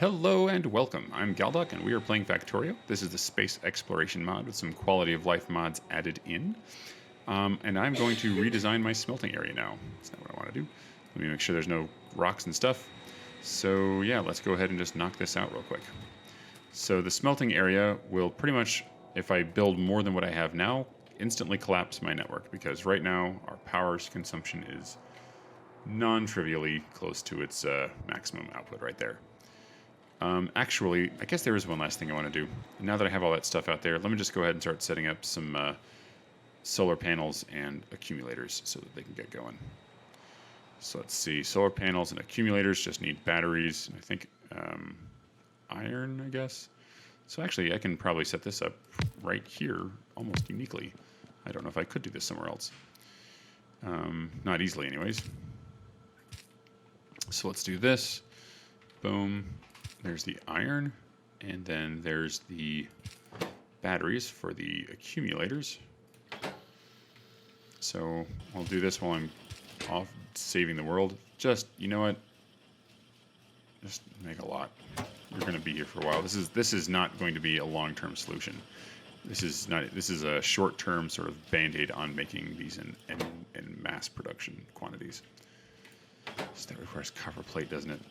Hello and welcome. I'm Galdoc and we are playing Factorio. This is the space exploration mod with some quality of life mods added in. And I'm going to redesign my smelting area now. That's not what I want to do. Let me make sure there's no rocks and stuff. So yeah, let's go ahead and just knock this out real quick. So the smelting area will pretty much, if I build more than what I have now, instantly collapse my network, because right now our power consumption is non-trivially close to its maximum output right there. Actually, I guess there is one last thing I want to do. Now that I have all that stuff out there, let me just go ahead and start setting up some solar panels and accumulators so that they can get going. So let's see, solar panels and accumulators just need batteries, and I think iron, I guess. So actually, I can probably set this up right here almost uniquely. I don't know if I could do this somewhere else. Not easily anyways. So let's do this. Boom. There's the iron, and then there's the batteries for the accumulators. So I'll do this while I'm off saving the world. Just, you know what? Just make a lot. You're going to be here for a while. This is not going to be a long-term solution. This is a short-term sort of band-aid on making these in mass production quantities. So that requires copper plate, doesn't it?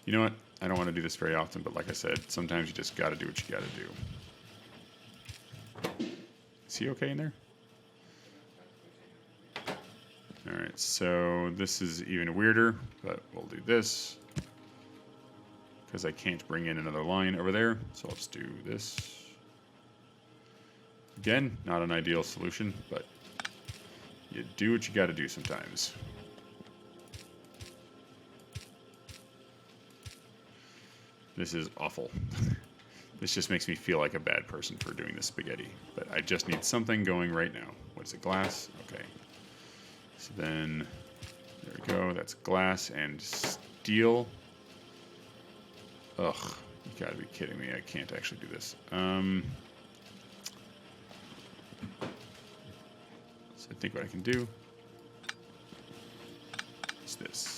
You know what? I don't want to do this very often, but like I said, sometimes you just got to do what you got to do. Is he okay in there? All right, so this is even weirder, but we'll do this because I can't bring in another line over there. So I'll just do this. Again, not an ideal solution, but you do what you got to do sometimes. This is awful. This just makes me feel like a bad person for doing this spaghetti. But I just need something going right now. What is it, glass? Okay. So then, there we go. That's glass and steel. Ugh, you gotta be kidding me. I can't actually do this. So I think what I can do is this.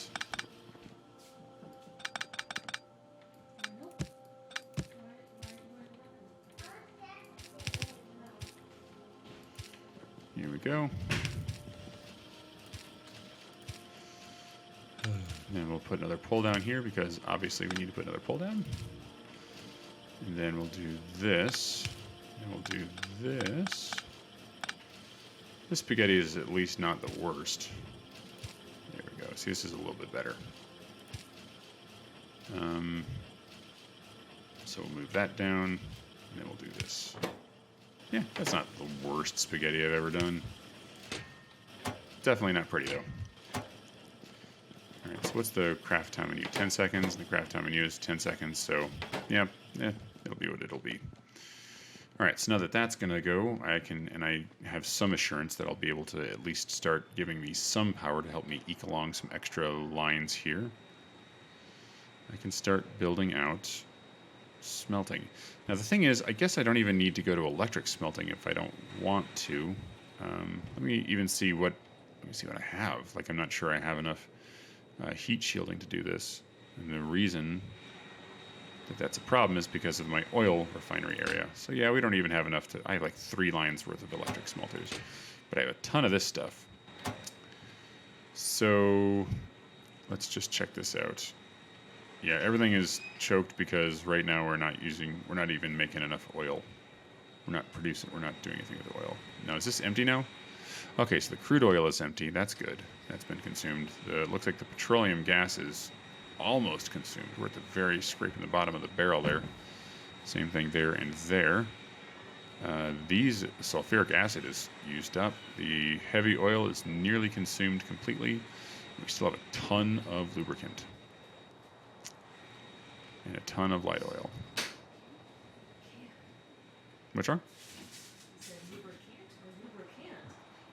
Here we go. And then we'll put another pull down here because obviously we need to put another pull down. And then we'll do this. And we'll do this. This spaghetti is at least not the worst. There we go. See, this is a little bit better. So we'll move that down, and then we'll do this. Yeah, that's not the worst spaghetti I've ever done. Definitely not pretty, though. All right, so what's the craft time on you? 10 seconds, and the craft time on you is 10 seconds, so yeah, it'll be what it'll be. All right, so now that that's gonna go, I have some assurance that I'll be able to at least start giving me some power to help me eke along some extra lines here. I can start building out smelting. Now the thing is, I guess I don't even need to go to electric smelting if I don't want to. Let me see what I have. Like, I'm not sure I have enough heat shielding to do this, and the reason that that's a problem is because of my oil refinery area. So yeah, we don't even have enough I have like 3 lines worth of electric smelters, but I have a ton of this stuff. So let's just check this out. Yeah, everything is choked because right now we're not even making enough oil. We're not doing anything with the oil. Now, is this empty now? Okay, so the crude oil is empty. That's good. That's been consumed. It looks like the petroleum gas is almost consumed. We're at the very scraping the bottom of the barrel there. Same thing there and there. The sulfuric acid is used up. The heavy oil is nearly consumed completely. We still have a ton of lubricant. And a ton of light oil. What's wrong? Is it lubricant or lubricant?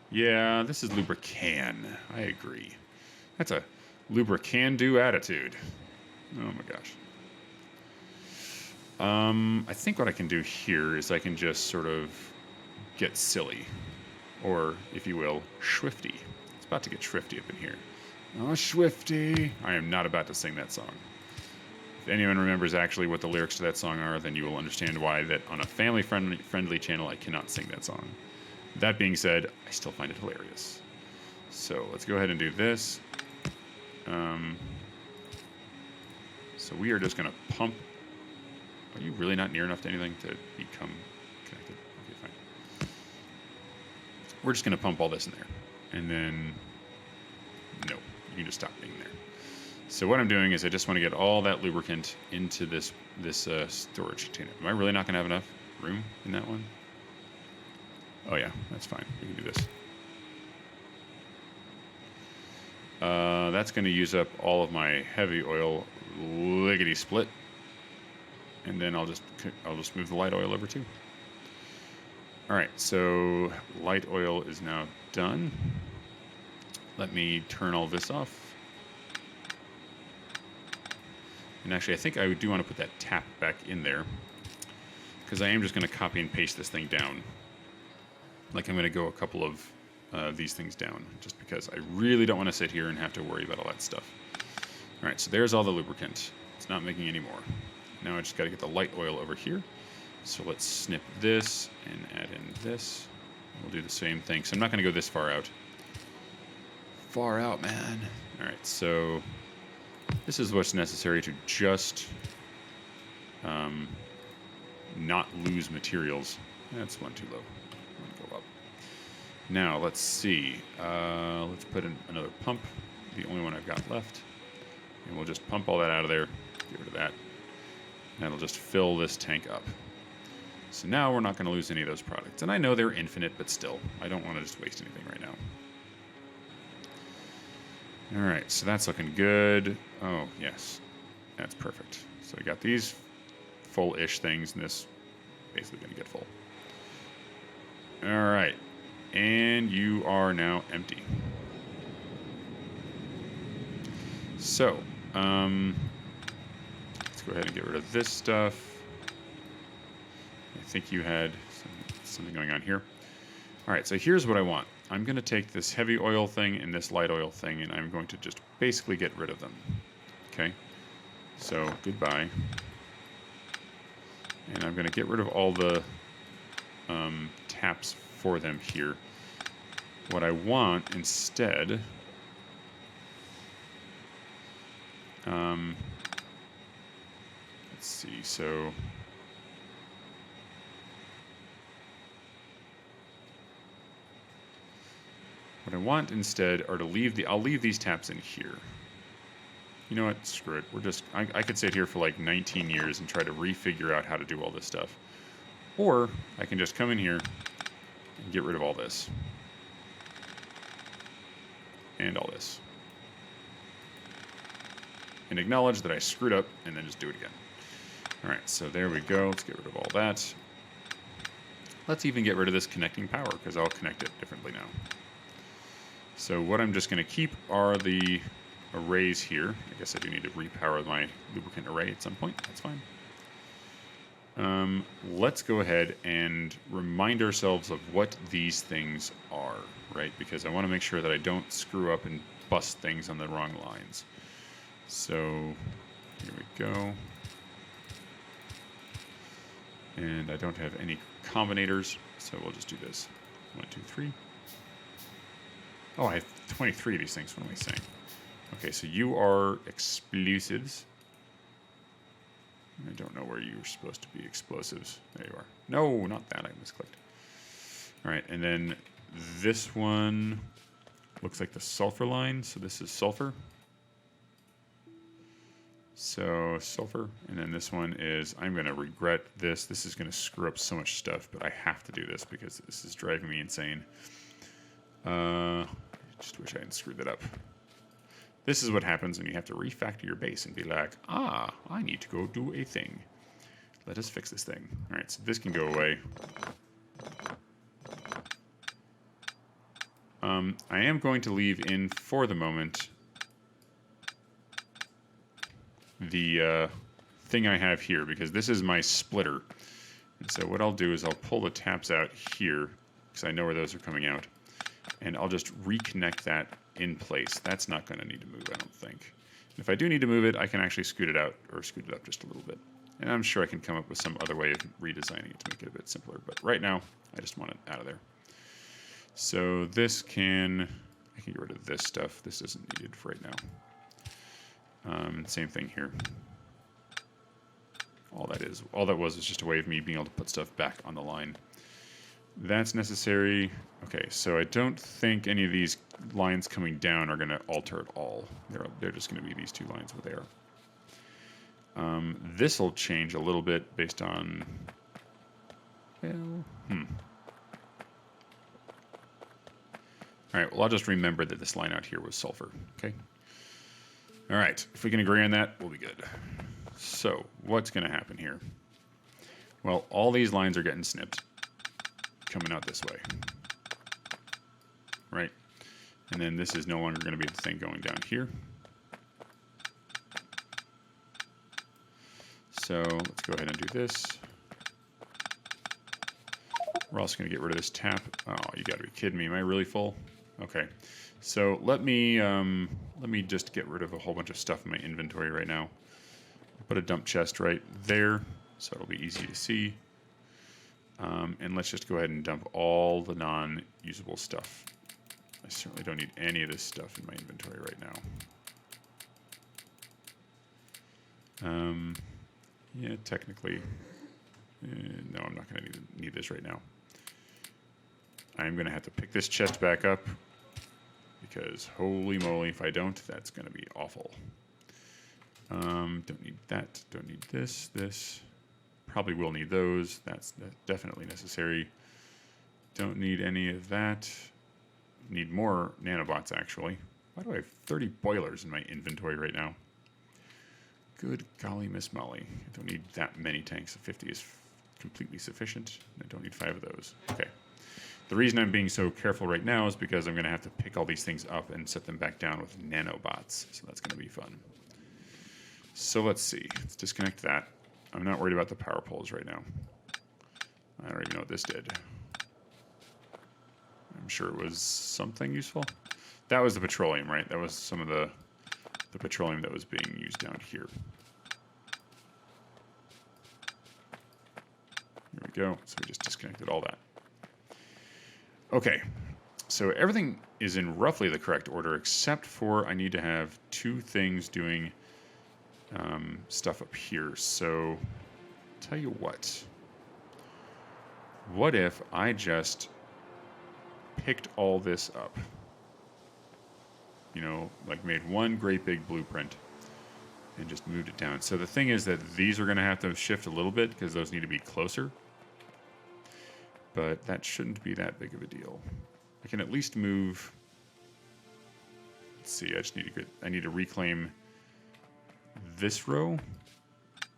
Yeah, this is lubrican. I agree. That's a lubrican-do attitude. Oh my gosh. I think what I can do here is I can just sort of get silly. Or, if you will, swifty. It's about to get swifty up in here. Oh, Swifty. I am not about to sing that song. If anyone remembers actually what the lyrics to that song are, then you will understand why that on a family-friendly channel I cannot sing that song. That being said, I still find it hilarious. So let's go ahead and do this. So we are just going to pump. Are you really not near enough to anything to become connected? Okay, fine. We're just going to pump all this in there. And then, no, you can just stop being there. So what I'm doing is I just want to get all that lubricant into this storage container. Am I really not going to have enough room in that one? Oh yeah, that's fine. We can do this. That's going to use up all of my heavy oil lickety split, and then I'll just move the light oil over too. All right, so light oil is now done. Let me turn all this off. And actually, I think I do want to put that tap back in there, because I am just going to copy and paste this thing down. Like I'm going to go a couple of these things down, just because I really don't want to sit here and have to worry about all that stuff. All right, so there's all the lubricant. It's not making any more. Now I just got to get the light oil over here. So let's snip this and add in this. We'll do the same thing. So I'm not going to go this far out. Far out, man. All right, so this is what's necessary to just not lose materials. That's one too low. Go up. Now let's see. Let's put in another pump, the only one I've got left, and we'll just pump all that out of there. Get rid of that. And that'll just fill this tank up. So now we're not going to lose any of those products. And I know they're infinite, but still, I don't want to just waste anything right now. All right, so that's looking good. Oh, yes, that's perfect. So I got these full-ish things, and this basically going to get full. All right, and you are now empty. So, let's go ahead and get rid of this stuff. I think you had something going on here. All right, so here's what I want. I'm going to take this heavy oil thing and this light oil thing, and I'm going to just basically get rid of them. Okay, so goodbye. And I'm going to get rid of all the taps for them here. What I want instead, let's see, so what I want instead are to leave I'll leave these taps in here. You know what, screw it. I could sit here for like 19 years and try to refigure out how to do all this stuff. Or I can just come in here and get rid of all this. And all this. And acknowledge that I screwed up and then just do it again. All right, so there we go. Let's get rid of all that. Let's even get rid of this connecting power, because I'll connect it differently now. So what I'm just going to keep are the arrays here. I guess I do need to repower my lubricant array at some point. That's fine. Let's go ahead and remind ourselves of what these things are, right? Because I want to make sure that I don't screw up and bust things on the wrong lines. So here we go. And I don't have any combinators, so we'll just do this. 1, 2, 3. Oh, I have 23 of these things. What am I saying? Okay, so you are explosives. I don't know where you're supposed to be explosives. There you are. No, not that. I misclicked. All right, and then this one looks like the sulfur line. So this is sulfur. So sulfur. And then this one is, I'm going to regret this. This is going to screw up so much stuff, but I have to do this because this is driving me insane. Just wish I hadn't screwed that up. This is what happens when you have to refactor your base and be like, I need to go do a thing. Let us fix this thing. All right, so this can go away. I am going to leave in, for the moment, the thing I have here, because this is my splitter. And so what I'll do is I'll pull the taps out here, because I know where those are coming out. And I'll just reconnect that in place. That's not going to need to move, I don't think. If I do need to move it, I can actually scoot it out or scoot it up just a little bit. And I'm sure I can come up with some other way of redesigning it to make it a bit simpler. But right now, I just want it out of there. So this can, I can get rid of this stuff. This isn't needed for right now. Same thing here. All that was just a way of me being able to put stuff back on the line. That's necessary. Okay, so I don't think any of these lines coming down are going to alter at all. They're just going to be these two lines where they are. This will change a little bit based on... Well, All right, well, I'll just remember that this line out here was sulfur, okay? All right, if we can agree on that, we'll be good. So, what's going to happen here? Well, all these lines are getting snipped, coming out this way, right? And then this is no longer going to be the thing going down here. So, let's go ahead and do this. We're also going to get rid of this tap. Oh, you got to be kidding me. Am I really full? Okay. So let me just get rid of a whole bunch of stuff in my inventory right now. I'll put a dump chest right there, so it'll be easy to see. And let's just go ahead and dump all the non-usable stuff. I certainly don't need any of this stuff in my inventory right now. Yeah, technically, no, I'm not going to need this right now. I'm going to have to pick this chest back up because holy moly, if I don't, that's going to be awful. Don't need that. Don't need this. Probably will need those. That's definitely necessary. Don't need any of that. Need more nanobots, actually. Why do I have 30 boilers in my inventory right now? Good golly, Miss Molly. I don't need that many tanks. 50 is completely sufficient. I don't need 5 of those. Okay. The reason I'm being so careful right now is because I'm going to have to pick all these things up and set them back down with nanobots. So that's going to be fun. So let's see. Let's disconnect that. I'm not worried about the power poles right now. I don't even know what this did. I'm sure it was something useful. That was the petroleum, right? That was some of the petroleum that was being used down here. Here we go. So we just disconnected all that. Okay, so everything is in roughly the correct order, except for I need to have 2 things doing stuff up here. So, tell you what if I just picked all this up? You know, like made one great big blueprint and just moved it down. So the thing is that these are going to have to shift a little bit because those need to be closer. But that shouldn't be that big of a deal. I can at least move. Let's see. I need to reclaim this row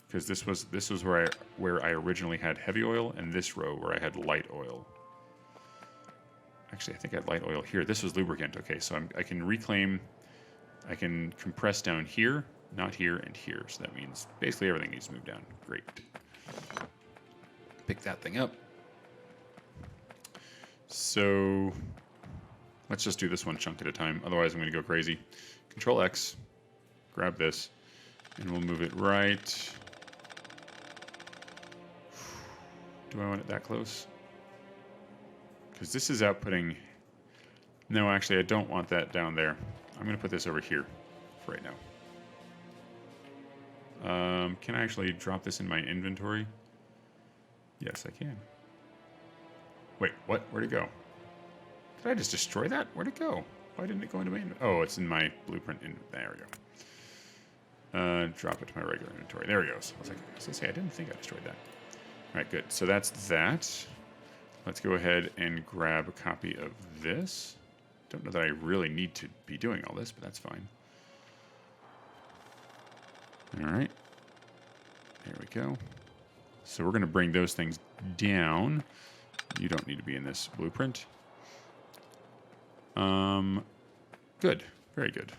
because this was where I originally had heavy oil, and this row where I had light oil. Actually, I think I had light oil here. This was lubricant. Okay, so I can reclaim. I can compress down here, not here, and here. So that means basically everything needs to move down. Great. Pick that thing up. So let's just do this one chunk at a time. Otherwise, I'm going to go crazy. Control X, grab this, and we'll move it right. Do I want it that close? Because this is outputting. No, actually, I don't want that down there. I'm going to put this over here for right now. Can I actually drop this in my inventory? Yes, I can. Wait, what? Where'd it go? Did I just destroy that? Where'd it go? Why didn't it go into my inventory? Oh, it's in my blueprint. There we go. Drop it to my regular inventory. There it goes. I was going to say, I didn't think I destroyed that. All right, good. So that's that. Let's go ahead and grab a copy of this. Don't know that I really need to be doing all this, but that's fine. All right. There we go. So we're going to bring those things down. You don't need to be in this blueprint. Good. Very good.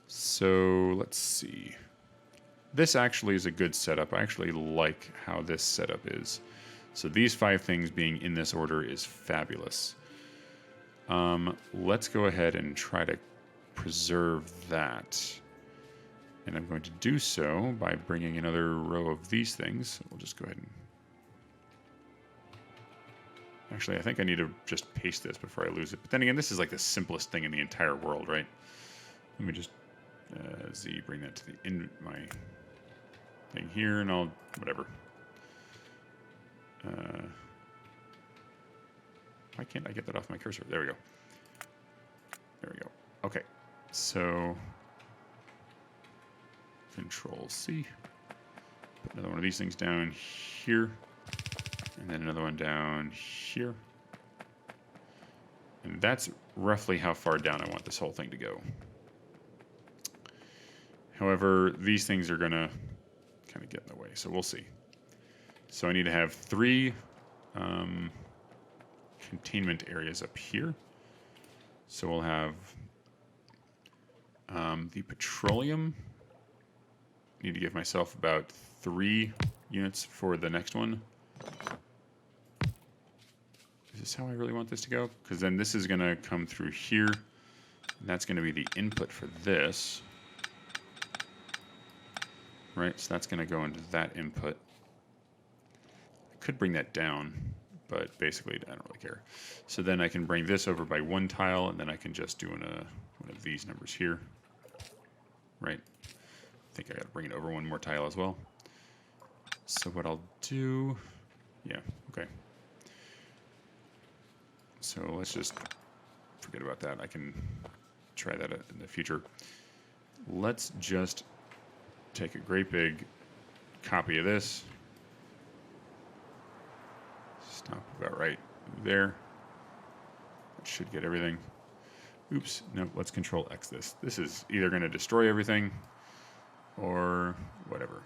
So let's see. This actually is a good setup. I actually like how this setup is. So these 5 things being in this order is fabulous. Let's go ahead and try to preserve that. And I'm going to do so by bringing another row of these things. We'll just go ahead and... Actually, I think I need to just paste this before I lose it. But then again, this is like the simplest thing in the entire world, right? Let me just Z, bring that to my thing here, and I'll... whatever. Why can't I get that off my cursor? There we go. There we go. Okay, so... Control C. Put another one of these things down here. And then another one down here. And that's roughly how far down I want this whole thing to go. However, these things are going to kind of get in the way, so we'll see. So I need to have 3 containment areas up here. So we'll have the petroleum. Need to give myself about 3 units for the next one. Is this how I really want this to go? Because then this is going to come through here. And that's going to be the input for this. Right, so that's going to go into that input. I could bring that down, but basically I don't really care. So then I can bring this over by 1 tile, and then I can just do one of these numbers here. Right. I think I got to bring it over 1 more tile as well. So what I'll do... Yeah, okay. So let's just forget about that. I can try that in the future. Let's just take a great big copy of this. Stop about right there. That should get everything. Oops, no, let's Control X this. This is either going to destroy everything or whatever.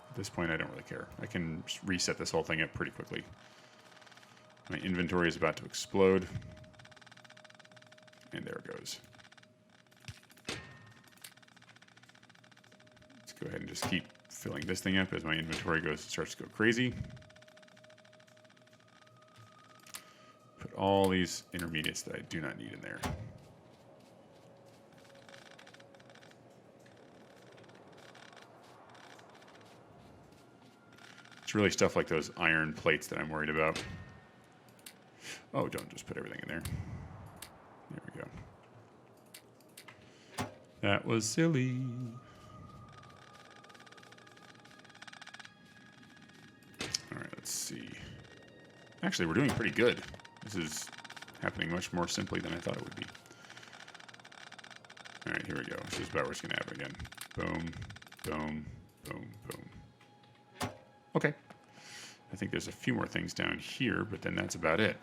At this point, I don't really care. I can reset this whole thing up pretty quickly. My inventory is about to explode. And there it goes. Let's go ahead and just keep filling this thing up as my inventory starts to go crazy. Put all these intermediates that I do not need in there. It's really stuff like those iron plates that I'm worried about. Oh, don't just put everything in there. There we go. That was silly. All right, let's see. Actually, we're doing pretty good. This is happening much more simply than I thought it would be. All right, here we go. This is about where it's going to happen again. Boom, boom, boom, boom. Okay. I think there's a few more things down here, but then that's about it.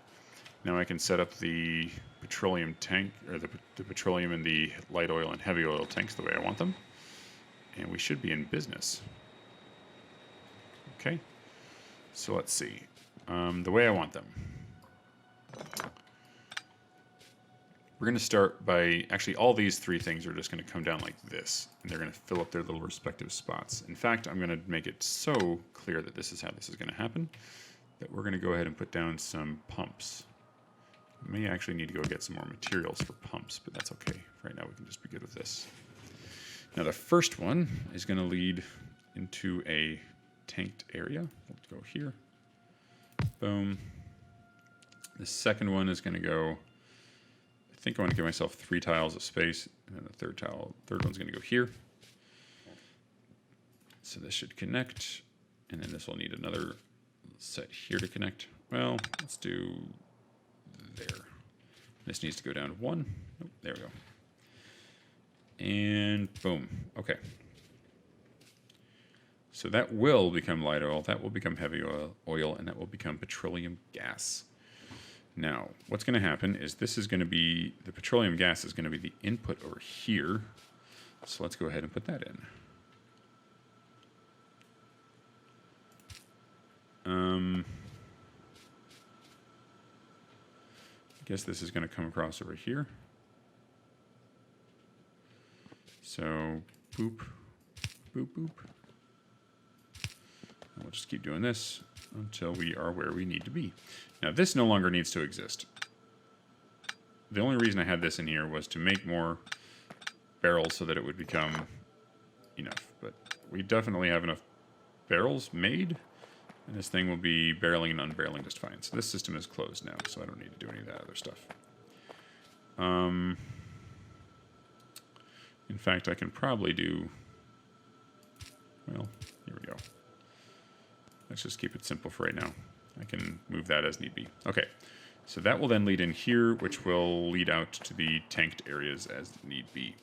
Now I can set up the petroleum tank, or the petroleum and the light oil and heavy oil tanks the way I want them. And we should be in business. Okay. So let's see. The way I want them. We're going to start by, actually all these 3 things are just going to come down like this. And they're going to fill up their little respective spots. In fact, I'm going to make it so clear that this is how this is going to happen, that we're going to go ahead and put down some pumps. We may actually need to go get some more materials for pumps, but that's okay. Right now we can just be good with this. Now the first one is going to lead into a tanked area. Let's go here. Boom. The second one is going to go, I think I want to give myself 3 tiles of space, and then the third one's going to go here. So this should connect, and then this will need another set here to connect. Well, let's do there. This needs to go down 1. Oh, there we go. And boom. Okay. So that will become light oil, that will become heavy oil, and that will become petroleum gas. Now, what's going to happen is this is going to be, the petroleum gas is going to be the input over here. So let's go ahead and put that in. I guess this is going to come across over here. So, boop, boop, boop. And we'll just keep doing this until we are where we need to be. Now, this no longer needs to exist. the only reason I had this in here was to make more barrels so that it would become enough. But we definitely have enough barrels made, and this thing will be barreling and unbarreling just fine. So this system is closed now, so I don't need to do any of that other stuff. In fact, I can probably do, well, here we go. Let's just keep it simple for right now. I can move that as need be. Okay, so that will then lead in here, which will lead out to the tanked areas as need be.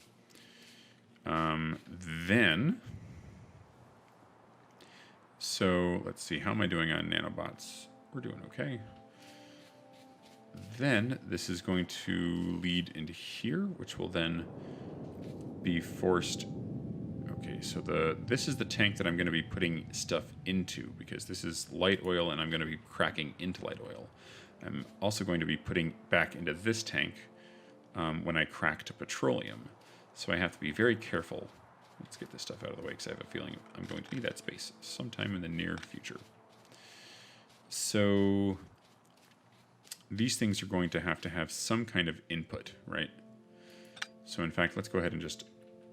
So let's see, how am I doing on nanobots? We're doing okay. Then this is going to lead into here, which will then be forced. Okay, so this is the tank that I'm going to be putting stuff into, because this is light oil and I'm going to be cracking into light oil. I'm also going to be putting back into this tank when I crack to petroleum. So I have to be very careful. Let's get this stuff out of the way because I have a feeling I'm going to need that space sometime in the near future. So these things are going to have some kind of input, right? So in fact, let's go ahead and just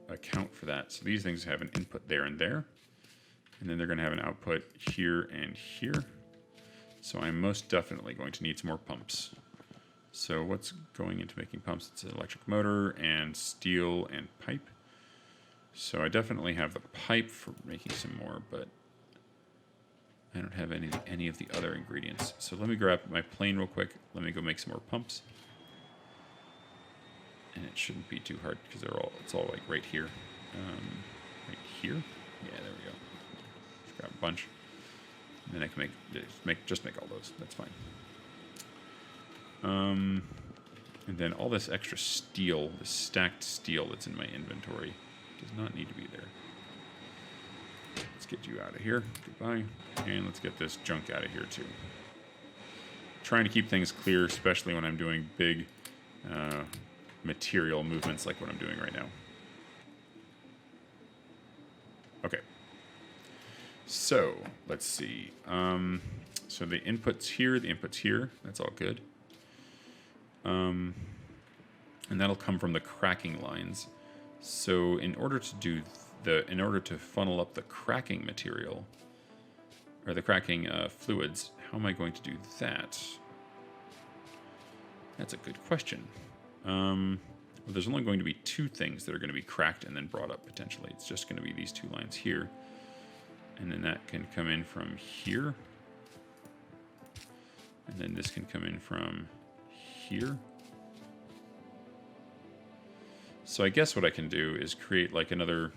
account for that. So these things have an input there, and then they're going to have an output here and here. So I'm most definitely going to need some more pumps. So what's going into making pumps? It's an electric motor and steel and pipe. So I definitely have the pipe for making some more, but I don't have any of the other ingredients. So let me grab my plane real quick. Let me go make some more pumps. And it shouldn't be too hard because it's all like right here. Right here? Yeah, there we go. Just grab a bunch. And then I can just make all those. That's fine. And then all this extra steel, this stacked steel that's in my inventory, does not need to be there. Let's get you out of here. Goodbye. And let's get this junk out of here too. Trying to keep things clear, especially when I'm doing big material movements like what I'm doing right now. Okay. So, let's see. So the input's here, that's all good. And that'll come from the cracking lines. So in order to funnel up the cracking material, or the cracking fluids, how am I going to do that? That's a good question. Well, there's only going to be two things that are going to be cracked and then brought up potentially. It's just going to be these two lines here. And then that can come in from here. And then this can come in from here. So I guess what I can do is create like another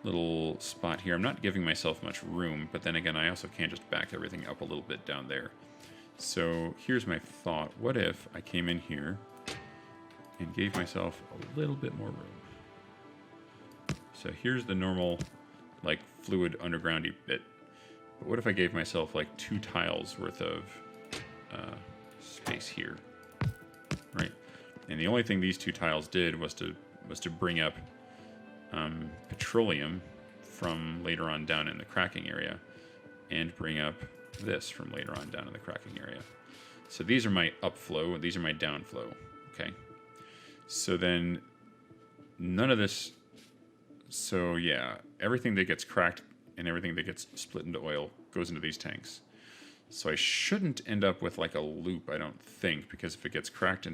little spot here. I'm not giving myself much room, but then again, I also can't just back everything up a little bit down there. So here's my thought. What if I came in here and gave myself a little bit more room? So here's the normal, like, fluid undergroundy bit. But what if I gave myself like 2 tiles worth of space here, right? And the only thing these 2 tiles did was to bring up petroleum from later on down in the cracking area, and bring up this from later on down in the cracking area. So these are my upflow, and these are my downflow. Okay. So then none of this. So yeah, everything that gets cracked and everything that gets split into oil goes into these tanks. So I shouldn't end up with like a loop, I don't think, because if it gets cracked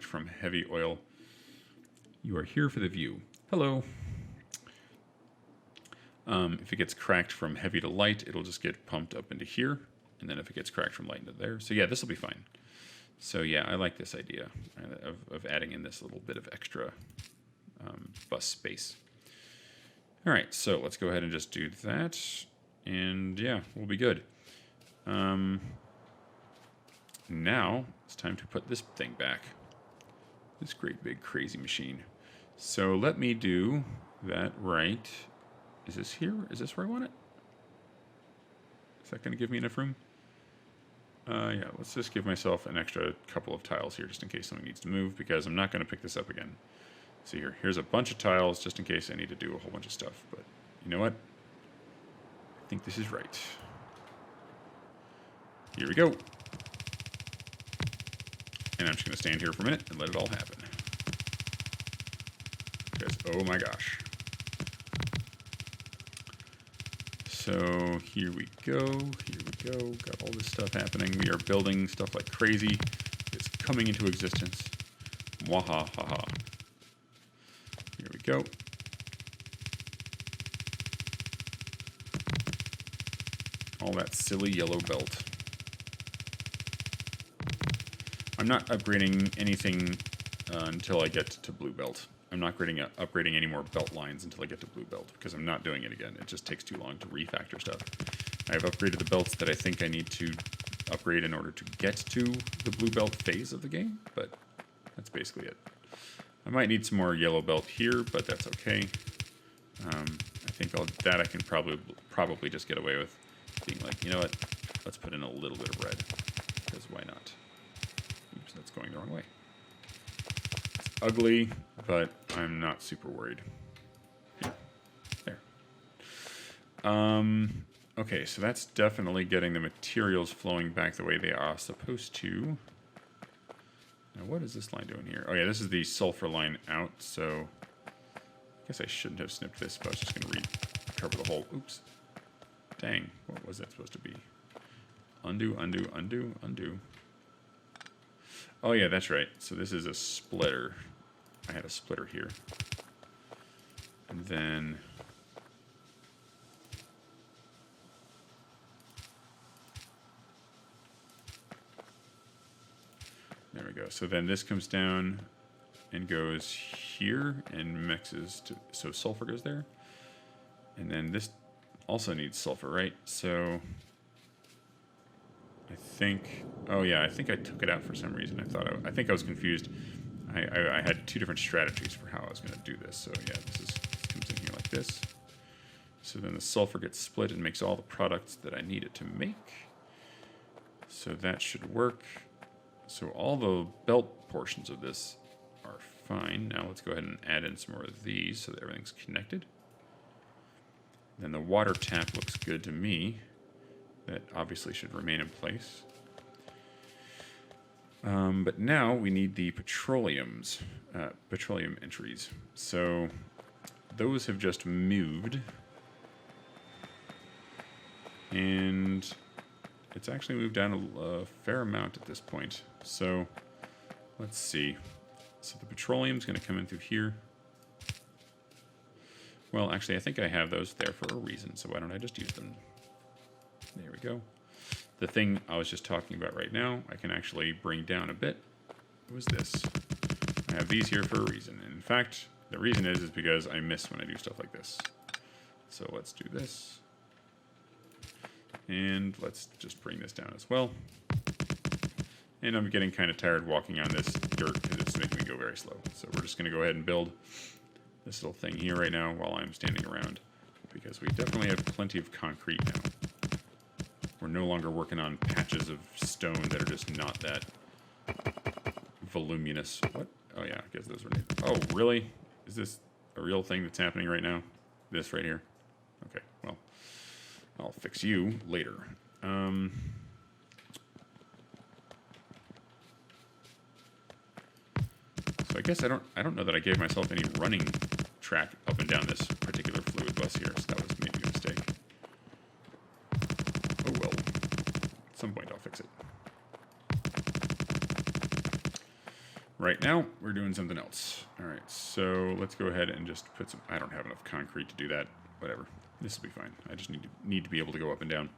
from heavy oil, you are here for the view. Hello. If it gets cracked from heavy to light, it'll just get pumped up into here. And then if it gets cracked from light into there. So yeah, this will be fine. So yeah, I like this idea of adding in this little bit of extra bus space. All right, so let's go ahead and just do that. And yeah, we'll be good. Now it's time to put this thing back. This great big crazy machine. So let me do that right. Is this here? Is this where I want it? Is that going to give me enough room? Yeah, let's just give myself an extra couple of tiles here just in case something needs to move, because I'm not going to pick this up again. See here, here's a bunch of tiles just in case I need to do a whole bunch of stuff. But you know what? I think this is right. Here we go. And I'm just going to stand here for a minute and let it all happen. Because, oh my gosh. So here we go. Here we go. Got all this stuff happening. We are building stuff like crazy. It's coming into existence. Waha ha ha. Here we go. All that silly yellow belt. I'm not upgrading anything until I get to blue belt. I'm not upgrading any more belt lines until I get to blue belt, because I'm not doing it again. It just takes too long to refactor stuff. I've upgraded the belts that I think I need to upgrade in order to get to the blue belt phase of the game, but that's basically it. I might need some more yellow belt here, but that's okay. I think that I can probably just get away with being like, you know what, let's put in a little bit of red, because why not? Oops, that's going the wrong way. It's ugly, but I'm not super worried. Here. There. Okay, so that's definitely getting the materials flowing back the way they are supposed to. Now, what is this line doing here? Oh yeah, this is the sulfur line out, so I guess I shouldn't have snipped this, but I was just going to recover the whole. Oops. Dang, what was that supposed to be? Undo, undo, undo, undo. Oh yeah, that's right. So this is a splitter. I had a splitter here. And then... there we go. So then this comes down and goes here and mixes to... so sulfur goes there. And then this also needs sulfur, right? So... I think... oh yeah, I think I took it out for some reason. I think I was confused. I had two different strategies for how I was going to do this. So yeah, this comes in here like this. So then the sulfur gets split and makes all the products that I need it to make. So that should work. So all the belt portions of this are fine. Now let's go ahead and add in some more of these so that everything's connected. Then the water tap looks good to me. That obviously should remain in place. But now we need the petroleum entries. So those have just moved. And it's actually moved down a fair amount at this point. So let's see. So the petroleum's going to come in through here. Well, actually, I think I have those there for a reason, so why don't I just use them? There we go. The thing I was just talking about right now, I can actually bring down a bit. What was this? I have these here for a reason. And in fact, the reason is because I miss when I do stuff like this. So let's do this. And let's just bring this down as well. And I'm getting kind of tired walking on this dirt because it's making me go very slow. So we're just going to go ahead and build this little thing here right now while I'm standing around, because we definitely have plenty of concrete now. We're no longer working on patches of stone that are just not that voluminous. What? Oh yeah, I guess those were... oh, really? Is this a real thing that's happening right now? This right here? Okay, well, I'll fix you later. So I guess I don't know that I gave myself any running track up and down this particular fluid bus here, so that was maybe a mistake. Oh well. At some point I'll fix it. Right now, we're doing something else. Alright, so let's go ahead and just put some... I don't have enough concrete to do that. Whatever. This will be fine. I just need to be able to go up and down.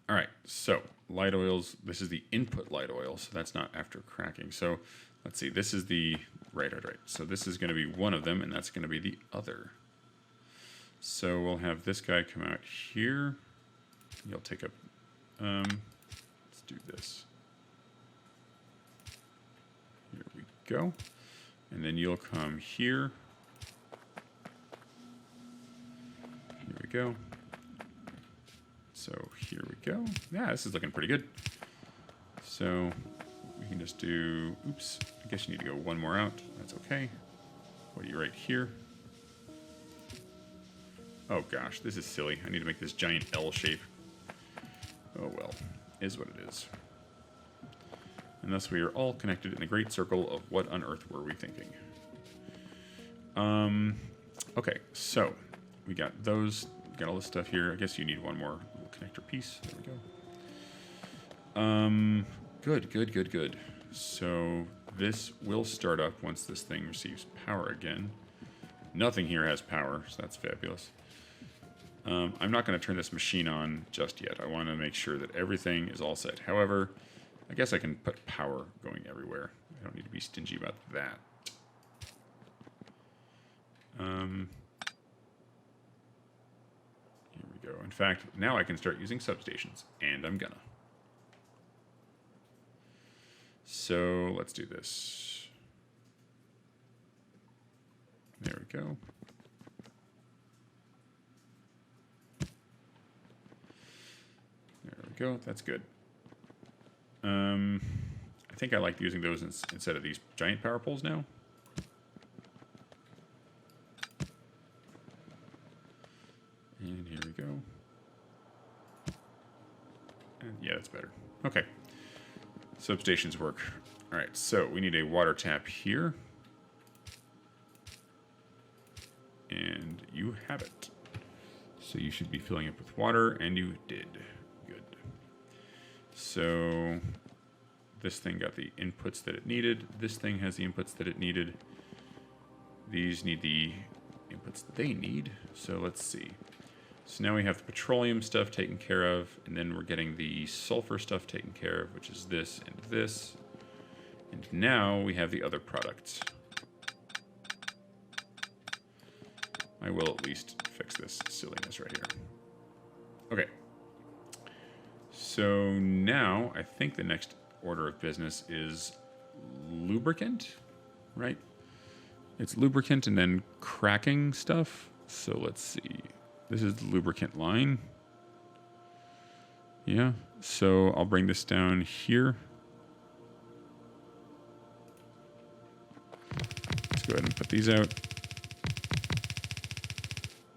Alright, so light oils. This is the input light oil, so that's not after cracking. So let's see. This is the... right. So this is going to be one of them, and that's going to be the other. So we'll have this guy come out here. You'll take up... let's do this. Here we go. And then you'll come here. Here we go. So here we go. Yeah, this is looking pretty good. So we can just do... oops. I guess you need to go one more out. That's okay. What are you right here? Oh gosh, this is silly. I need to make this giant L shape. Oh well, is what it is. And thus we are all connected in a great circle of what on earth were we thinking. Okay, so we got those, we got all this stuff here. I guess you need one more little connector piece. There we go. Good. So this will start up once this thing receives power again. Nothing here has power, so that's fabulous. I'm not going to turn this machine on just yet. I want to make sure that everything is all set. However, I guess I can put power going everywhere. I don't need to be stingy about that. Here we go. In fact, now I can start using substations, and I'm gonna. So let's do this. There we go. There we go. That's good. I think I like using those instead of these giant power poles now. And here we go. And yeah, that's better. Okay. Substations work. All right, so we need a water tap here. And you have it. So you should be filling up with water, and you did. Good. So this thing got the inputs that it needed. This thing has the inputs that it needed. These need the inputs they need. So let's see. So now we have the petroleum stuff taken care of, and then we're getting the sulfur stuff taken care of, which is this and this. And now we have the other products. I will at least fix this silliness right here. Okay. So now I think the next order of business is lubricant, right? It's lubricant and then cracking stuff. So let's see. This is the lubricant line. Yeah, so I'll bring this down here. Let's go ahead and put these out.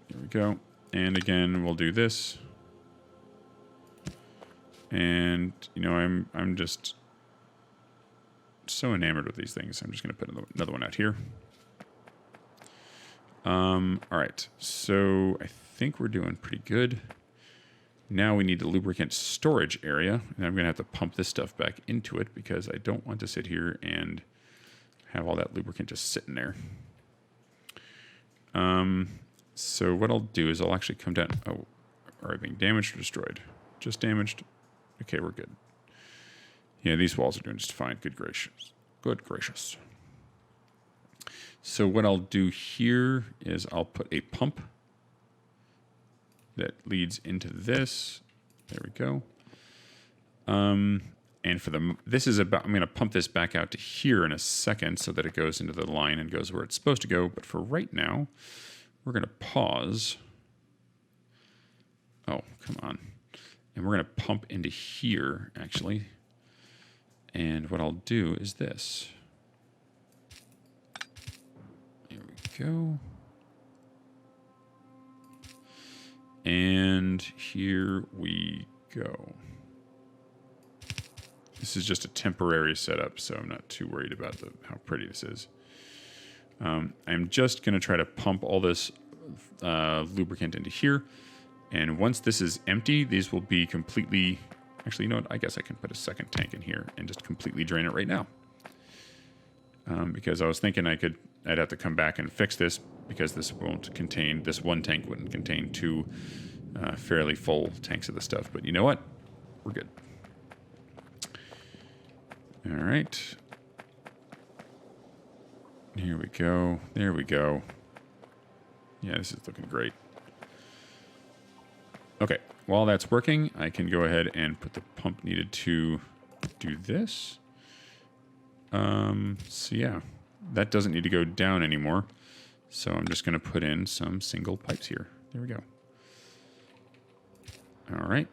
There we go. And again, we'll do this. And, you know, I'm just so enamored with these things. I'm just going to put another one out here. All right, so I think we're doing pretty good. Now we need the lubricant storage area, and I'm going to have to pump this stuff back into it because I don't want to sit here and have all that lubricant just sitting there. So what I'll do is I'll actually come down. Oh, are they being damaged or destroyed? Just damaged. Okay, we're good. Yeah, these walls are doing just fine. Good gracious. Good gracious. So what I'll do here is I'll put a pump that leads into this. There we go. And for this is about, I'm going to pump this back out to here in a second so that it goes into the line and goes where it's supposed to go. But for right now, we're going to pause. Oh, come on. And we're going to pump into here, actually. And what I'll do is this. Go. And here we go. This is just a temporary setup, so I'm not too worried about how pretty this is. I'm just going to try to pump all this lubricant into here. And once this is empty, these will be completely... Actually, you know what? I guess I can put a second tank in here and just completely drain it right now. Because I was thinking I'd have to come back and fix this because this one tank wouldn't contain two fairly full tanks of the stuff. But you know what? We're good. All right. Here we go. There we go. Yeah, this is looking great. Okay, while that's working, I can go ahead and put the pump needed to do this. So yeah, that doesn't need to go down anymore. So I'm just going to put in some single pipes here. There we go. All right.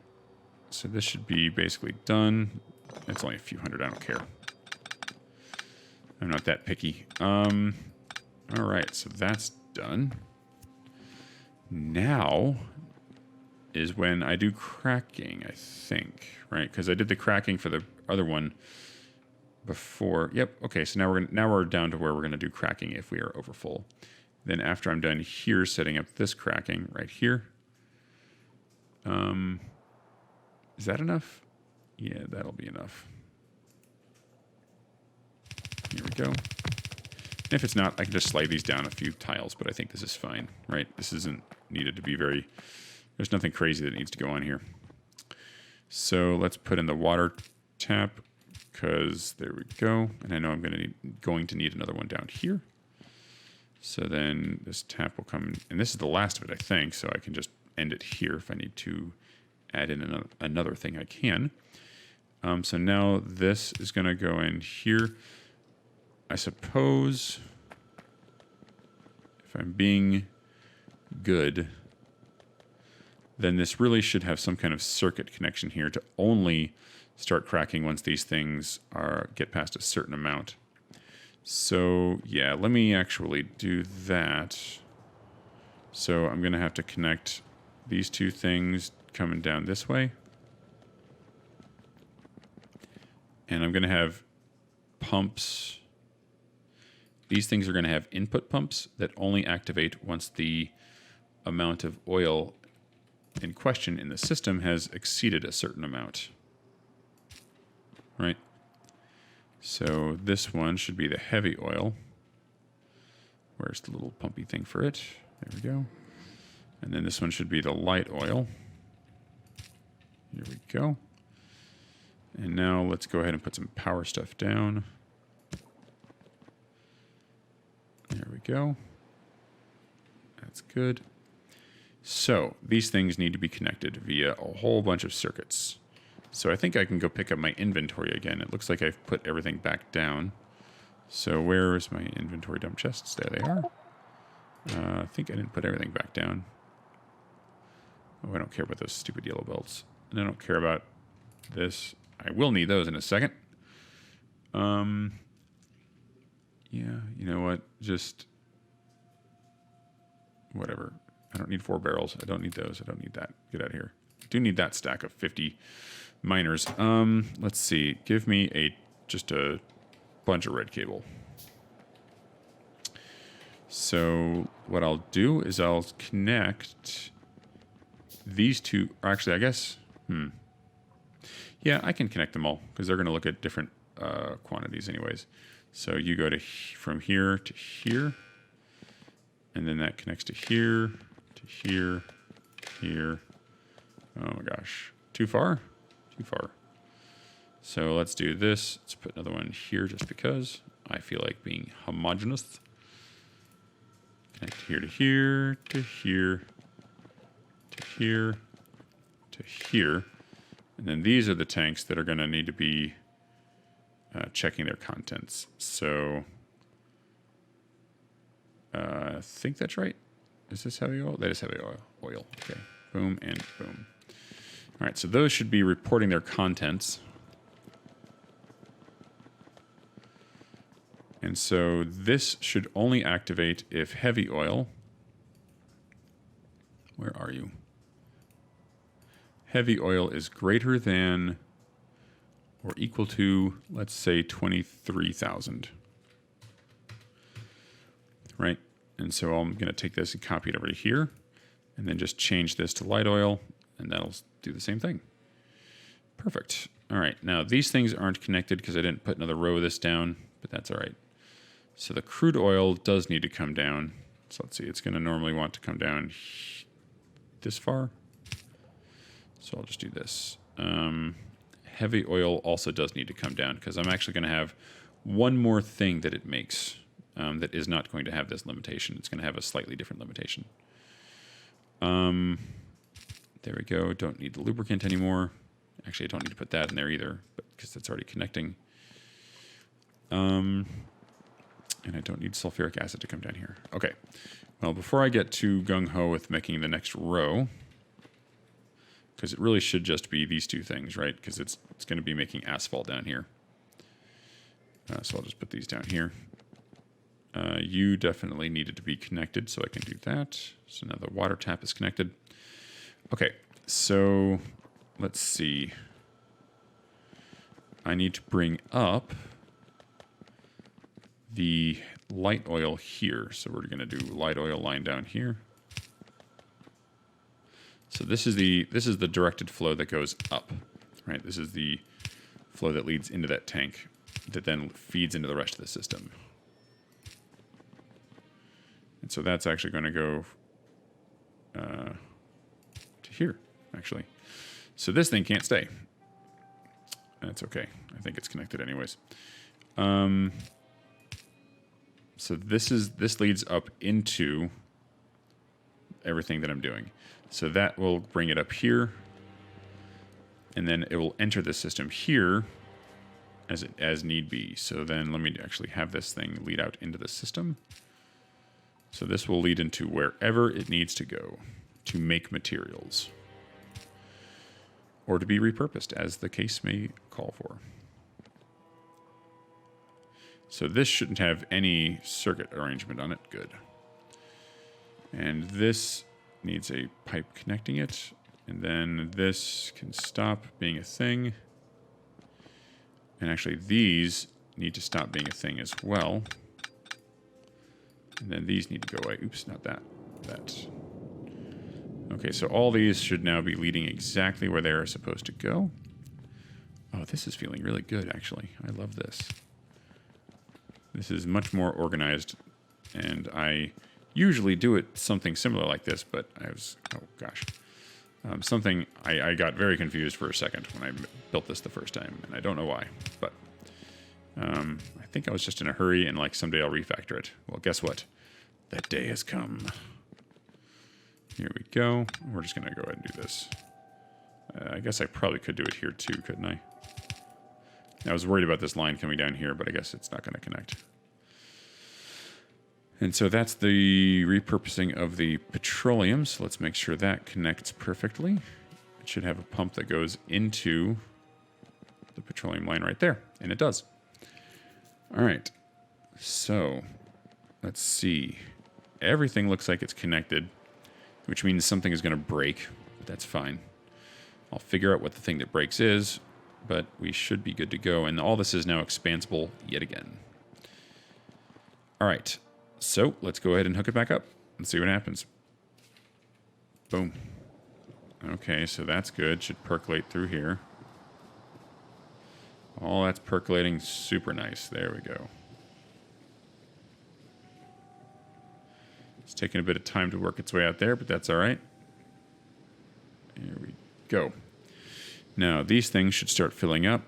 So this should be basically done. It's only a few hundred. I don't care. I'm not that picky. All right. So that's done. Now is when I do cracking, I think, right? Because I did the cracking for the other one. before. Yep. Okay. So now we're down to where we're gonna do cracking if we are over full. Then after I'm done here, setting up this cracking right here. Is that enough? Yeah, that'll be enough. Here we go. And if it's not, I can just slide these down a few tiles, but I think this is fine, right? This isn't needed to be very, there's nothing crazy that needs to go on here. So let's put in the water tap, because there we go. And I know I'm going to need another one down here. So then this tap will come, and this is the last of it, I think, so I can just end it here. If I need to add in another thing, I can. So now this is going to go in here. I suppose if I'm being good, then this really should have some kind of circuit connection here to only start cracking once these things get past a certain amount. So yeah, let me actually do that. So I'm going to have to connect these two things coming down this way. And I'm going to have pumps. These things are going to have input pumps that only activate once the amount of oil in question in the system has exceeded a certain amount. Right? So this one should be the heavy oil. Where's the little pumpy thing for it? There we go. And then this one should be the light oil. Here we go. And now let's go ahead and put some power stuff down. There we go. That's good. So these things need to be connected via a whole bunch of circuits. So I think I can go pick up my inventory again. It looks like I've put everything back down. So where is my inventory dump chests? There they are. I think I didn't put everything back down. Oh, I don't care about those stupid yellow belts. And I don't care about this. I will need those in a second. Yeah, you know what? Just whatever. I don't need 4 barrels. I don't need those. I don't need that. Get out of here. I do need that stack of 50 miners. Let's see. Give me just a bunch of red cable. So what I'll do is I'll connect these two. Actually, I guess. Yeah, I can connect them all because they're going to look at different quantities anyways. So you go to from here to here, and then that connects to here, here. Oh my gosh. Too far? Too far. So let's do this. Let's put another one here just because I feel like being homogeneous. Connect here to here, to here, to here, to here. And then these are the tanks that are going to need to be checking their contents. So I think that's right. Is this heavy oil? That is heavy oil. Okay. Boom and boom. All right, so those should be reporting their contents. And so this should only activate if heavy oil. Where are you? Heavy oil is greater than or equal to, let's say, 23,000. Right? And so I'm going to take this and copy it over to here, and then just change this to light oil, and that'll do the same thing. Perfect. All right. Now, these things aren't connected because I didn't put another row of this down, but that's all right. So the crude oil does need to come down. So let's see. It's going to normally want to come down this far. So I'll just do this. Heavy oil also does need to come down because I'm actually going to have one more thing that it makes that is not going to have this limitation. It's going to have a slightly different limitation. There we go. Don't need the lubricant anymore. Actually, I don't need to put that in there either, but because that's already connecting. And I don't need sulfuric acid to come down here. Okay. Well, before I get too gung-ho with making the next row, because it really should just be these two things, right? Because it's going to be making asphalt down here. So I'll just put these down here. You definitely needed to be connected, so I can do that. So now the water tap is connected. Okay, so let's see. I need to bring up the light oil here. So we're going to do light oil line down here. So this is the directed flow that goes up, right? This is the flow that leads into that tank that then feeds into the rest of the system. And so that's actually going to go to here, actually. So this thing can't stay. That's okay. I think it's connected anyways. So this leads up into everything that I'm doing. So that will bring it up here, and then it will enter the system here as need be. So then let me actually have this thing lead out into the system. So this will lead into wherever it needs to go to make materials, or to be repurposed, as the case may call for. So this shouldn't have any circuit arrangement on it. Good. And this needs a pipe connecting it. And then this can stop being a thing. And actually these need to stop being a thing as well. And then these need to go away. Oops, not that. That. Okay, so all these should now be leading exactly where they are supposed to go. Oh, this is feeling really good, actually. I love this. This is much more organized, and I usually do it something similar like this, but I was, oh gosh. I got very confused for a second when I built this the first time, and I don't know why, but I think I was just in a hurry, and like someday I'll refactor it. Well, guess what? That day has come. Here we go. We're just going to go ahead and do this. I guess I probably could do it here too, couldn't I? I was worried about this line coming down here, but I guess it's not going to connect. And so that's the repurposing of the petroleum. So let's make sure that connects perfectly. It should have a pump that goes into the petroleum line right there. And it does. All right. So let's see. Everything looks like it's connected, which means something is going to break. But that's fine. I'll figure out what the thing that breaks is, but we should be good to go. And all this is now expansible yet again. All right. So let's go ahead and hook it back up and see what happens. Boom. Okay, so that's good. Should percolate through here. All that's percolating super nice. There we go. It's taking a bit of time to work its way out there, but that's all right. Here we go. Now, these things should start filling up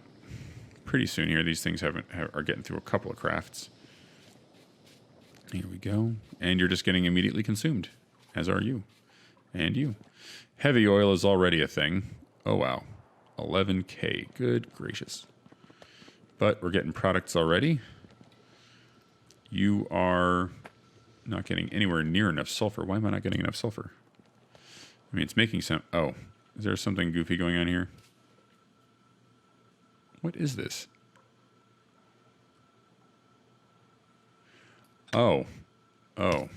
pretty soon here. These things are getting through a couple of crafts. Here we go. And you're just getting immediately consumed, as are you. And you. Heavy oil is already a thing. Oh, wow. 11K. Good gracious. But we're getting products already. You are not getting anywhere near enough sulfur. Why am I not getting enough sulfur? I mean, it's making some... Oh, is there something goofy going on here? What is this? Oh. Oh.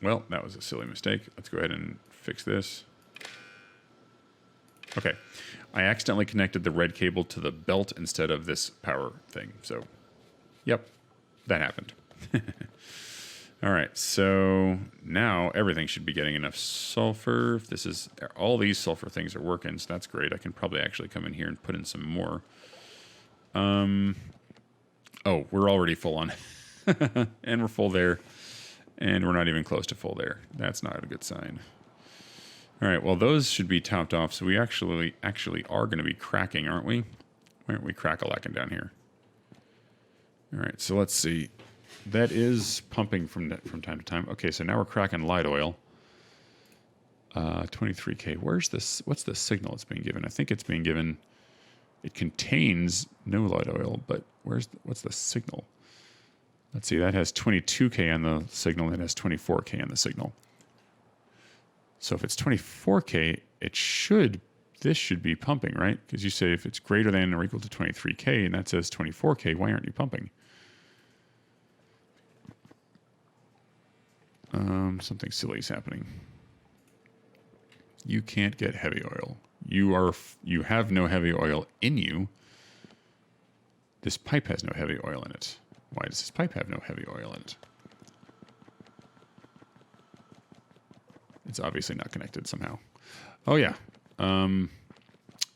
Well, that was a silly mistake. Let's go ahead and fix this. Okay. I accidentally connected the red cable to the belt instead of this power thing. So, yep, that happened. All right, so now everything should be getting enough sulfur. If this is, all these sulfur things are working, so that's great. I can probably actually come in here and put in some more. Oh, we're already full on. And we're full there. And we're not even close to full there. That's not a good sign. All right, well, those should be topped off. So we actually are going to be cracking, aren't we? Why aren't we crack-a-lacking down here? All right, so let's see. That is pumping from time to time. Okay, so now we're cracking light oil. 23K. Where's this? What's the signal it's being given? I think it's being given... It contains no light oil, but what's the signal? Let's see, that has 22K on the signal, and it has 24K on the signal. So if it's 24K, this should be pumping, right? Because you say if it's greater than or equal to 23K, and that says 24K, why aren't you pumping? Something silly is happening. You can't get heavy oil. You have no heavy oil in you. This pipe has no heavy oil in it. Why does this pipe have no heavy oil in it? It's obviously not connected somehow. Oh, yeah.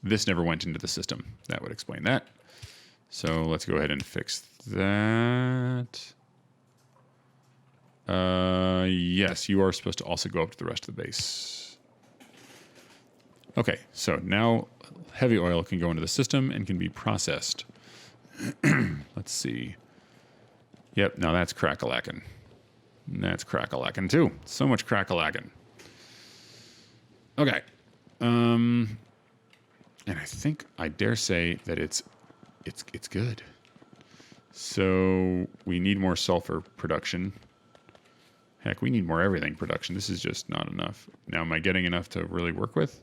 This never went into the system. That would explain that. So let's go ahead and fix that. Yes, you are supposed to also go up to the rest of the base. Okay, so now heavy oil can go into the system and can be processed. Let's see. Yep, now that's crack-a-lackin'. That's crack-a-lackin' too. So much crack-a-lackin'. Okay. And I think I dare say that it's good. So we need more sulfur production. Heck, we need more everything production. This is just not enough. Now, am I getting enough to really work with?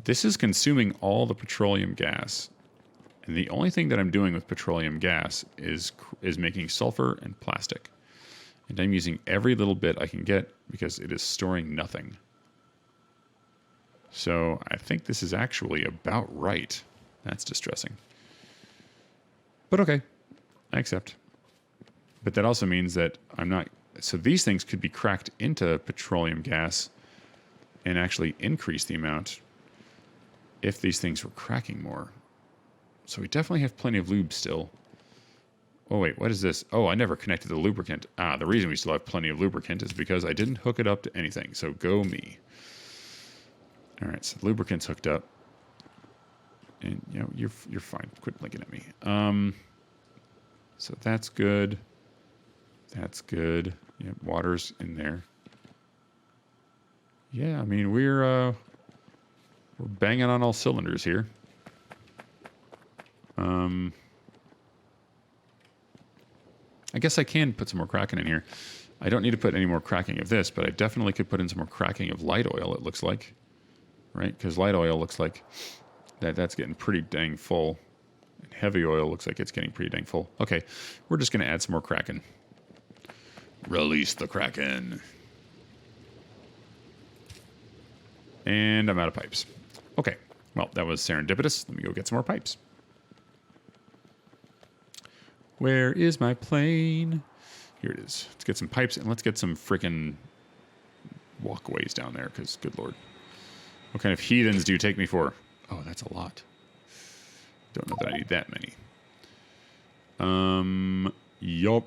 This is consuming all the petroleum gas. And the only thing that I'm doing with petroleum gas is making sulfur and plastic. And I'm using every little bit I can get because it is storing nothing. So I think this is actually about right. That's distressing. But okay, I accept. But that also means that I'm not... So these things could be cracked into petroleum gas and actually increase the amount if these things were cracking more. So we definitely have plenty of lube still. Oh, wait, what is this? Oh, I never connected the lubricant. Ah, the reason we still have plenty of lubricant is because I didn't hook it up to anything. So go me. All right, so the lubricant's hooked up. And, you know, you're fine. Quit blinking at me. So that's good. That's good. Yeah, water's in there. Yeah, I mean, we're banging on all cylinders here. I guess I can put some more cracking in here. I don't need to put any more cracking of this, but I definitely could put in some more cracking of light oil, it looks like. Right? Because light oil looks like that's getting pretty dang full. And heavy oil looks like it's getting pretty dang full. Okay, we're just going to add some more cracking. Release the kraken. And I'm out of pipes. Okay, well, that was serendipitous. Let me go get some more pipes. Where is my plane? Here it is. Let's get some pipes and let's get some freaking walkways down there, because good lord. What kind of heathens do you take me for? Oh, that's a lot. Don't know that I need that many. Yup.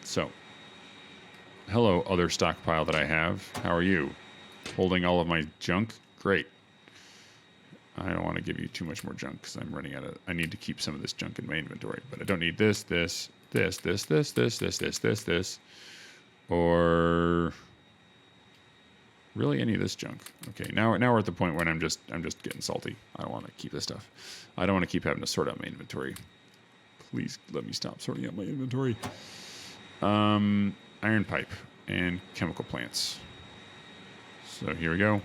So, hello, other stockpile that I have. How are you? Holding all of my junk? Great. I don't want to give you too much more junk because I'm running out of... I need to keep some of this junk in my inventory. But I don't need this, or really any of this junk. Okay, now we're at the point where I'm just getting salty. I don't want to keep this stuff. I don't want to keep having to sort out my inventory. Please let me stop sorting out my inventory. Iron pipe and chemical plants. So here we go.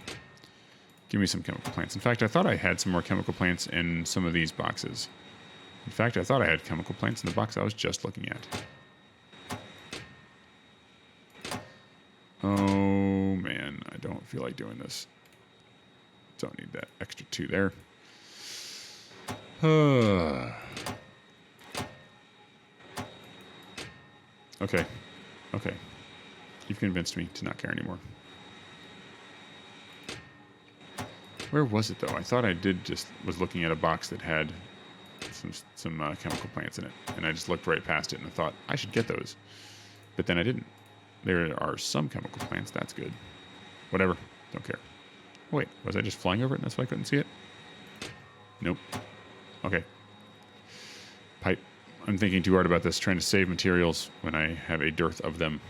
Give me some chemical plants. In fact, I thought I had some more chemical plants in some of these boxes. In fact, I thought I had chemical plants in the box I was just looking at. Oh, man. I don't feel like doing this. Don't need that extra 2 there. Okay. Okay. You've convinced me to not care anymore. Where was it, though? I thought I was looking at a box that had some chemical plants in it. And I just looked right past it and I thought, I should get those. But then I didn't. There are some chemical plants. That's good. Whatever. Don't care. Wait, was I just flying over it and that's why I couldn't see it? Nope. Okay. Pipe. I'm thinking too hard about this, trying to save materials when I have a dearth of them.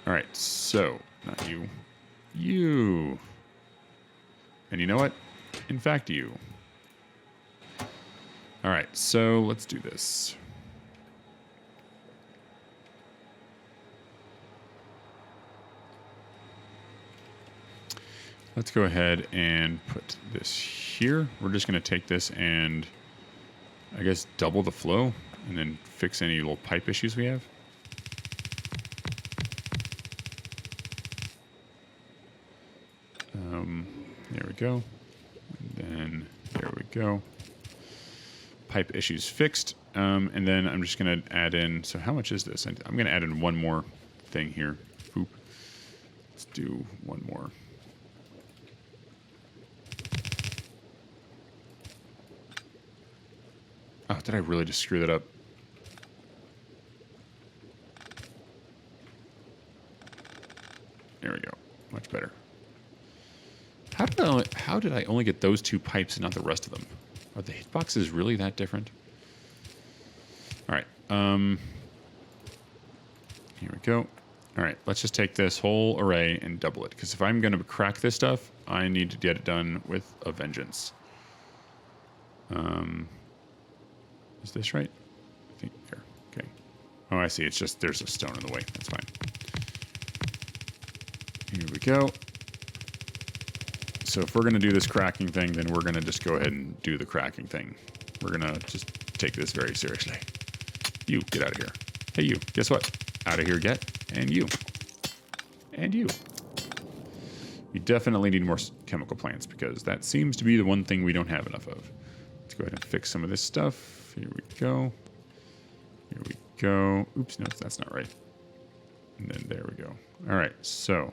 All right, so, not you. You. And you know what? In fact, you. All right, so let's do this. Let's go ahead and put this here. We're just going to take this and, I guess, double the flow and then fix any little pipe issues we have. There we go. And then there we go. Pipe issues fixed. And then I'm just going to add in, so how much is this? I'm going to add in one more thing here. Boop. Let's do one more. Oh, did I really just screw that up? There we go. Much better. How did I only get those 2 pipes and not the rest of them? Are the hitboxes really that different? All right. Here we go. All right. Let's just take this whole array and double it. Because if I'm going to crack this stuff, I need to get it done with a vengeance. Is this right? I think here. Okay. Oh, I see. It's just there's a stone in the way. That's fine. Here we go. So if we're going to do this cracking thing, then we're going to just go ahead and do the cracking thing. We're going to just take this very seriously. You, get out of here. Hey, you, guess what? Out of here, get. And you. And you. We definitely need more chemical plants because that seems to be the one thing we don't have enough of. Let's go ahead and fix some of this stuff. Here we go. Here we go. Oops, no, that's not right. And then there we go. All right, so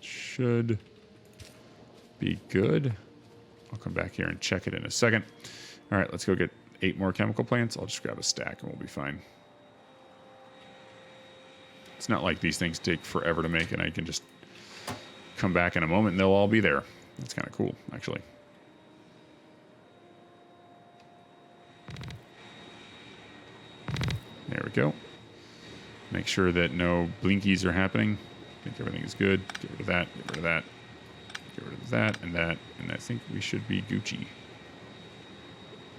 should be good. I'll come back here and check it in a second. All right, let's go get 8 more chemical plants. I'll just grab a stack and we'll be fine. It's not like these things take forever to make and I can just come back in a moment and they'll all be there. That's kind of cool, actually. There we go. Make sure that no blinkies are happening. I think everything is good. Get rid of that, get rid of that, get rid of that, and I think we should be Gucci.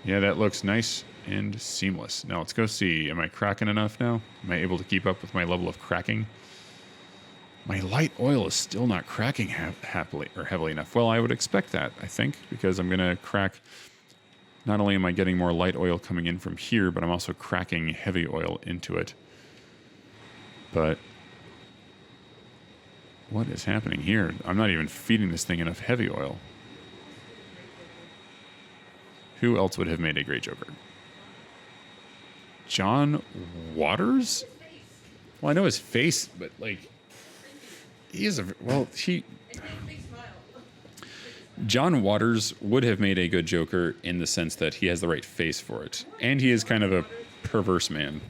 Yeah, that looks nice and seamless. Now let's go see, am I cracking enough now? Am I able to keep up with my level of cracking? My light oil is still not cracking heavily enough. Well, I would expect that, I think, because I'm going to crack. Not only am I getting more light oil coming in from here, but I'm also cracking heavy oil into it. But what is happening here? I'm not even feeding this thing enough heavy oil. Who else would have made a great Joker? John Waters? Well, I know his face, but like, he is a, well, he... John Waters would have made a good Joker in the sense that he has the right face for it. And he is kind of a perverse man.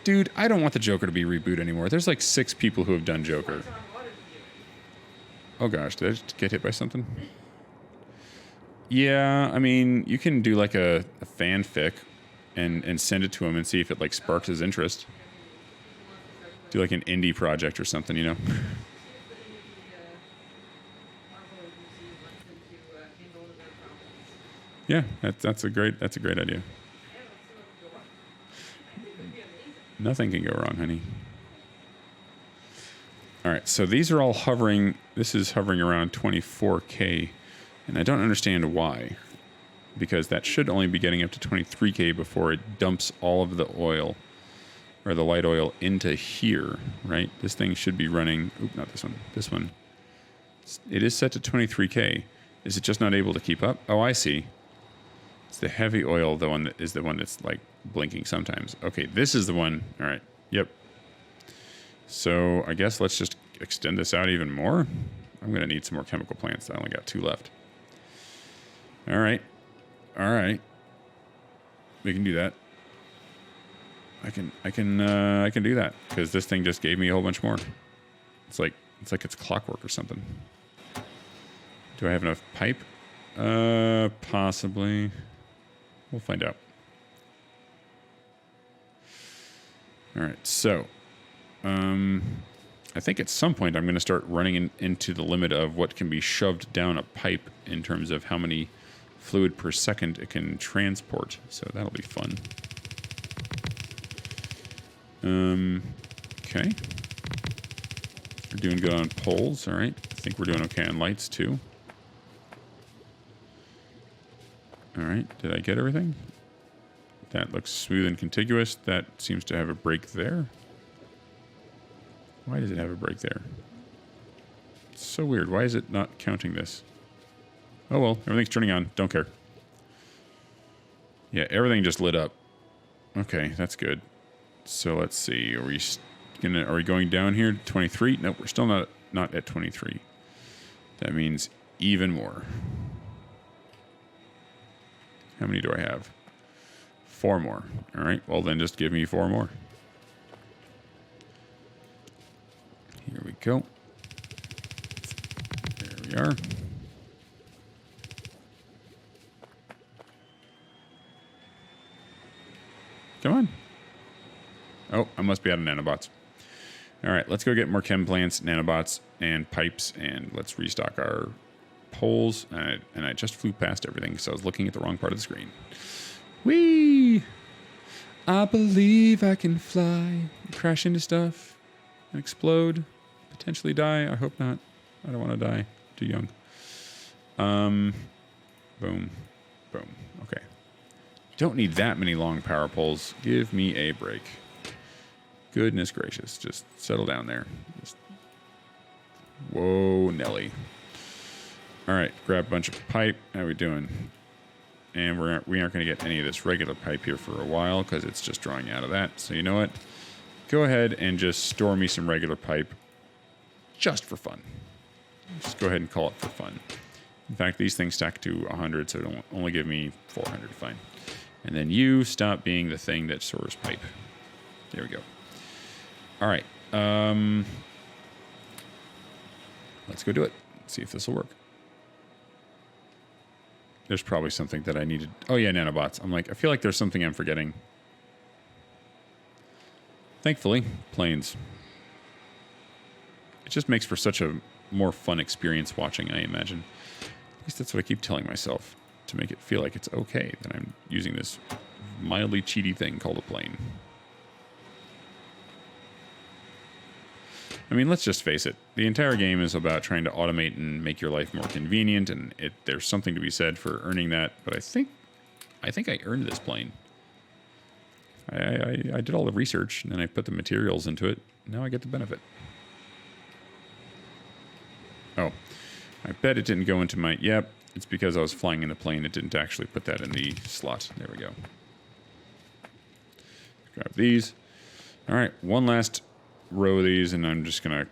Dude, I don't want the Joker to be rebooted anymore. There's like 6 people who have done Joker. Oh gosh, did I just get hit by something? Yeah, I mean, you can do like a fanfic and send it to him and see if it like sparks his interest. Do like an indie project or something, you know? Yeah, that's a great idea. Nothing can go wrong, honey. All right, so these are all hovering. This is hovering around 24K, and I don't understand why, because that should only be getting up to 23K before it dumps all of the oil or the light oil into here, right? This thing should be running. Oop, not this one. This one. It is set to 23K. Is it just not able to keep up? Oh, I see. It's the heavy oil, the one that is the one that's like blinking sometimes. Okay, this is the one. All right. Yep. So I guess let's just extend this out even more. I'm going to need some more chemical plants. I only got 2 left. All right. All right. We can do that. I can do that because this thing just gave me a whole bunch more. It's like it's clockwork or something. Do I have enough pipe? Possibly. We'll find out. All right, so I think at some point I'm going to start running into the limit of what can be shoved down a pipe in terms of how many fluid per second it can transport. So that'll be fun. Okay. We're doing good on poles, all right. I think we're doing okay on lights too. All right, did I get everything? That looks smooth and contiguous. That seems to have a break there. Why does it have a break there? It's so weird. Why is it not counting this? Oh well, everything's turning on. Don't care. Yeah, everything just lit up. Okay, that's good. So let's see. Are we going down here to 23? Nope, we're still not at 23. That means even more. How many do I have? 4 more. All right, well then just give me 4 more. Here we go. There we are. Come on. Oh, I must be out of nanobots. All right, let's go get more chem plants, nanobots, and pipes, and let's restock our poles. And I just flew past everything because I was looking at the wrong part of the screen. Whee! I believe I can fly. Crash into stuff and explode. Potentially die. I hope not. I don't want to die. Too young. Boom. Boom. Okay. Don't need that many long power poles. Give me a break. Goodness gracious. Just settle down there. Just... Whoa, Nelly. All right. Grab a bunch of pipe. How we doing? And we aren't going to get any of this regular pipe here for a while because it's just drawing out of that. So you know what? Go ahead and just store me some regular pipe just for fun. Just go ahead and call it for fun. In fact, these things stack to 100, so it'll only give me 400. Fine. And then you stop being the thing that stores pipe. There we go. All right. Let's go do it. See if this will work. There's probably something that I needed. Oh, yeah, nanobots. I'm like, I feel like there's something I'm forgetting. Thankfully, planes. It just makes for such a more fun experience watching, I imagine. At least that's what I keep telling myself, to make it feel like it's okay that I'm using this mildly cheaty thing called a plane. I mean, let's just face it. The entire game is about trying to automate and make your life more convenient, and there's something to be said for earning that. But I think I earned this plane. I did all the research, and then I put the materials into it. Now I get the benefit. Oh, I bet it didn't go into my... Yep, it's because I was flying in the plane. It didn't actually put that in the slot. There we go. Grab these. All right, one last row of these, and I'm just gonna,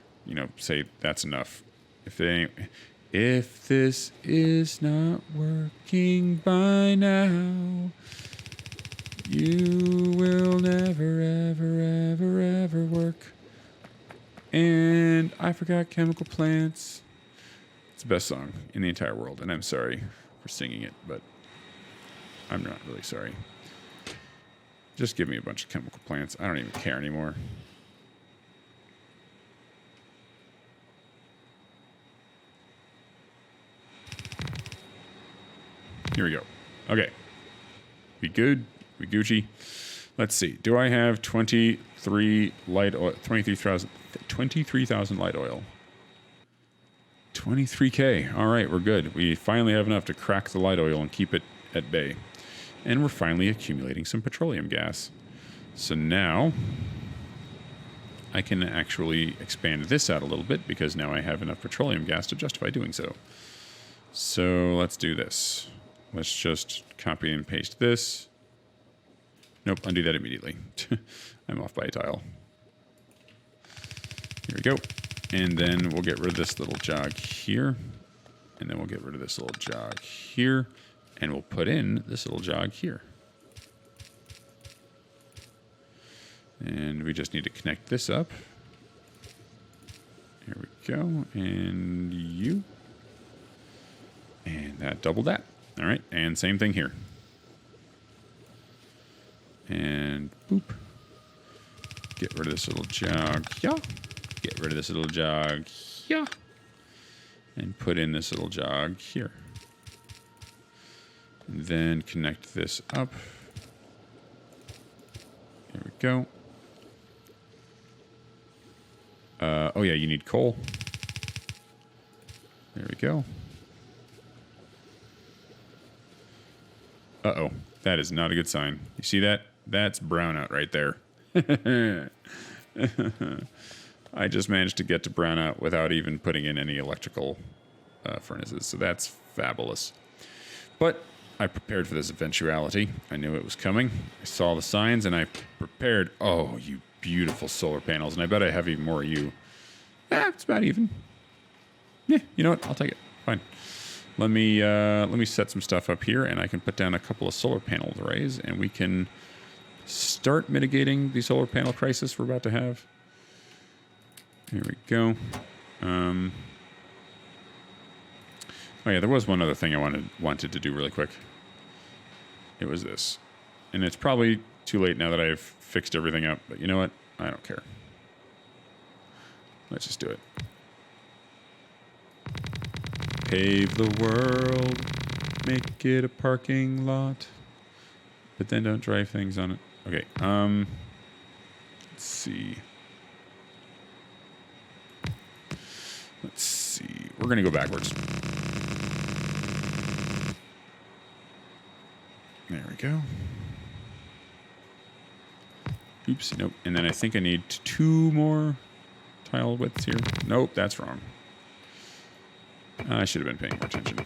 say that's enough. If this is not working by now, you will never, ever, ever, ever work. And I forgot Chemical Plants. It's the best song in the entire world, and I'm sorry for singing it, but I'm not really sorry. Just give me a bunch of Chemical Plants. I don't even care anymore. Here we go. Okay. We good? We Gucci? Let's see. Do I have 23 light oil? 23,000 light oil. 23K. All right, we're good. We finally have enough to crack the light oil and keep it at bay. And we're finally accumulating some petroleum gas. So now I can actually expand this out a little bit because now I have enough petroleum gas to justify doing so. So let's do this. Let's just copy and paste this. Nope, undo that immediately. I'm off by a tile. Here we go. And then we'll get rid of this little jog here. And then we'll get rid of this little jog here. And we'll put in this little jog here. And we just need to connect this up. Here we go. And you. And that doubled that. All right, and same thing here. And boop. Get rid of this little jog. Yeah. Get rid of this little jog. Yeah. And put in this little jog here. And then connect this up. Here we go. Oh yeah, you need coal. There we go. Uh-oh. That is not a good sign. You see that? That's brownout right there. I just managed to get to brownout without even putting in any electrical furnaces, so that's fabulous. But I prepared for this eventuality. I knew it was coming. I saw the signs and I prepared. Oh, you beautiful solar panels. And I bet I have even more of you. It's about even. Yeah, you know what? I'll take it. Fine. Let me set some stuff up here, and I can put down a couple of solar panel arrays, and we can start mitigating the solar panel crisis we're about to have. Here we go. Oh yeah, there was one other thing I wanted to do really quick. It was this, and it's probably too late now that I've fixed everything up. But you know what? I don't care. Let's just do it. Pave the world, make it a parking lot, but then don't drive things on it. Okay, let's see. We're gonna go backwards. There we go. Oops, nope. And then I think I need 2 more tile widths here. Nope, that's wrong. I should have been paying more attention.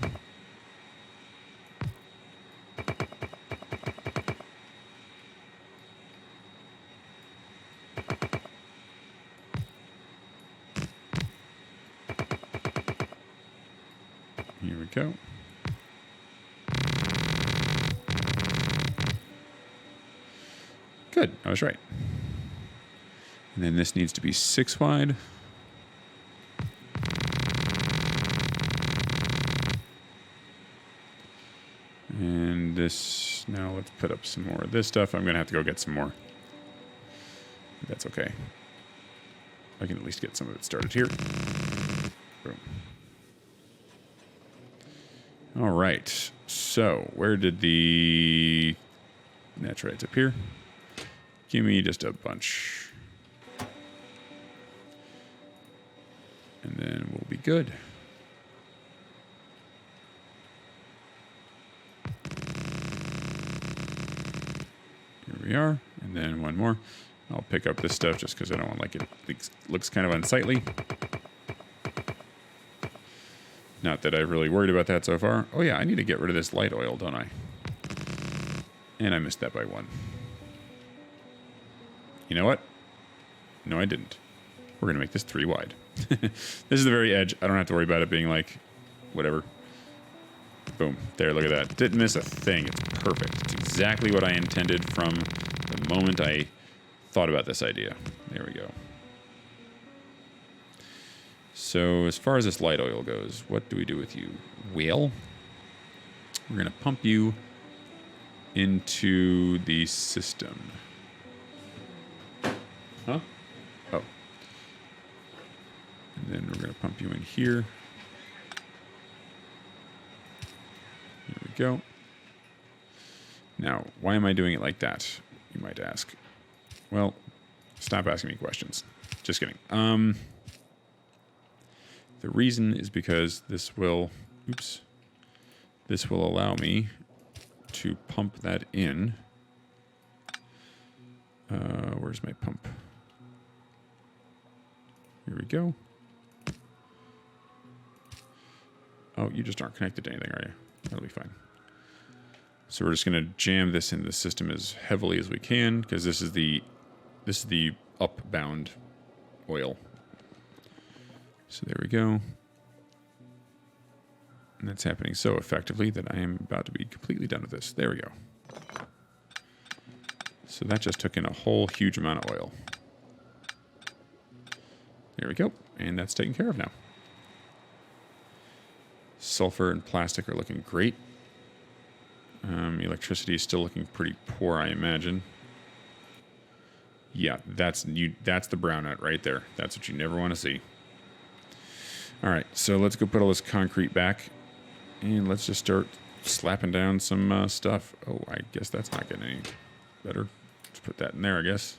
Here we go. Good, I was right. And then this needs to be 6 wide. And this, now let's put up some more of this stuff. I'm going to have to go get some more. That's okay. I can at least get some of it started here. Boom. All right. So where did the... That's right, it's up here. Give me just a bunch. And then we'll be good. Here we are. And then one more. I'll pick up this stuff just because I don't want like it looks kind of unsightly. Not that I've really worried about that so far. Oh yeah, I need to get rid of this light oil, don't I? And I missed that by 1. You know what? No, I didn't. We're going to make this 3 wide. This is the very edge. I don't have to worry about it being like, whatever. Boom. There, look at that. Didn't miss a thing. It's perfect. It's exactly what I intended from the moment I thought about this idea. There we go. So as far as this light oil goes, what do we do with you? Well, we're going to pump you into the system. Huh? Oh. And then we're going to pump you in here. Here we go. Now, why am I doing it like that, you might ask? Well, stop asking me questions. Just kidding. The reason is because this will, this will allow me to pump that in. Where's my pump? Here we go. Oh, you just aren't connected to anything, are you? That'll be fine. So we're just going to jam this into the system as heavily as we can because this is the upbound oil. So there we go. And that's happening so effectively that I am about to be completely done with this. There we go. So that just took in a whole huge amount of oil. There we go. And that's taken care of now. Sulfur and plastic are looking great. Electricity is still looking pretty poor, I imagine. Yeah, that's the brownout right there. That's what you never want to see. All right, so let's go put all this concrete back. And let's just start slapping down some stuff. Oh, I guess that's not getting any better. Let's put that in there, I guess.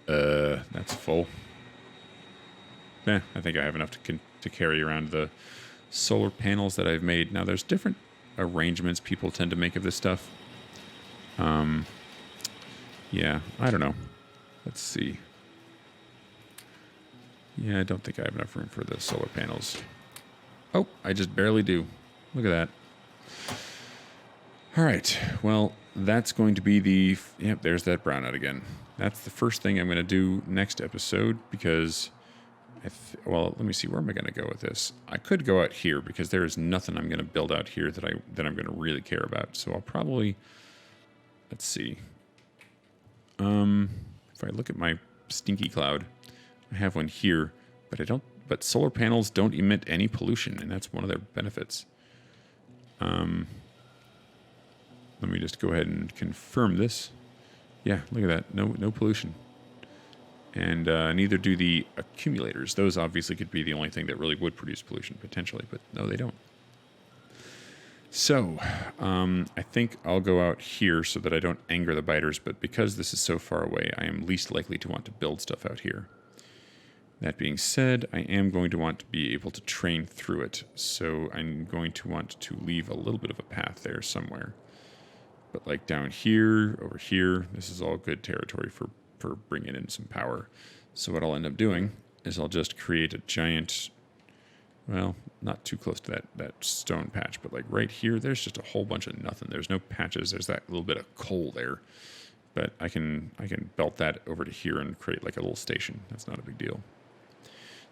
That's full. I think I have enough to carry around the solar panels that I've made. Now, there's different arrangements people tend to make of this stuff. Yeah, I don't know. Let's see. Yeah, I don't think I have enough room for the solar panels. Oh, I just barely do. Look at that. All right. Well, that's going to be the... Yep, there's that brownout again. That's the first thing I'm going to do next episode because... well, let me see. Where am I going to go with this? I could go out here because there is nothing I'm going to build out here that I'm going to really care about. So I'll probably... Let's see. If I look at my stinky cloud, I have one here, but I don't... But solar panels don't emit any pollution, and that's one of their benefits. Let me just go ahead and confirm this. Yeah, look at that. No pollution. And neither do the accumulators. Those obviously could be the only thing that really would produce pollution, potentially, but no, they don't. So, I think I'll go out here so that I don't anger the biters, but because this is so far away, I am least likely to want to build stuff out here. That being said, I am going to want to be able to train through it, so I'm going to want to leave a little bit of a path there somewhere. But like down here, over here, this is all good territory for bringing in some power. So what I'll end up doing is I'll just create a giant, well, not too close to that stone patch, but like right here, there's just a whole bunch of nothing. There's no patches. There's that little bit of coal there. But I can belt that over to here and create like a little station. That's not a big deal.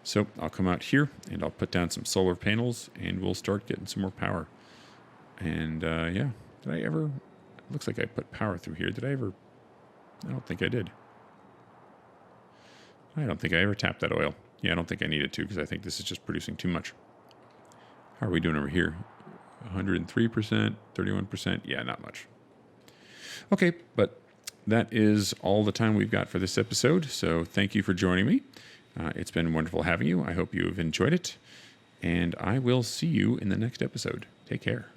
So I'll come out here and I'll put down some solar panels and we'll start getting some more power. And yeah, did I ever... Looks like I put power through here. Did I ever... I don't think I did. I don't think I ever tapped that oil. Yeah, I don't think I needed to because I think this is just producing too much. How are we doing over here? 103%, 31%. Yeah, not much. Okay, but that is all the time we've got for this episode. So thank you for joining me. It's been wonderful having you. I hope you have enjoyed it. And I will see you in the next episode. Take care.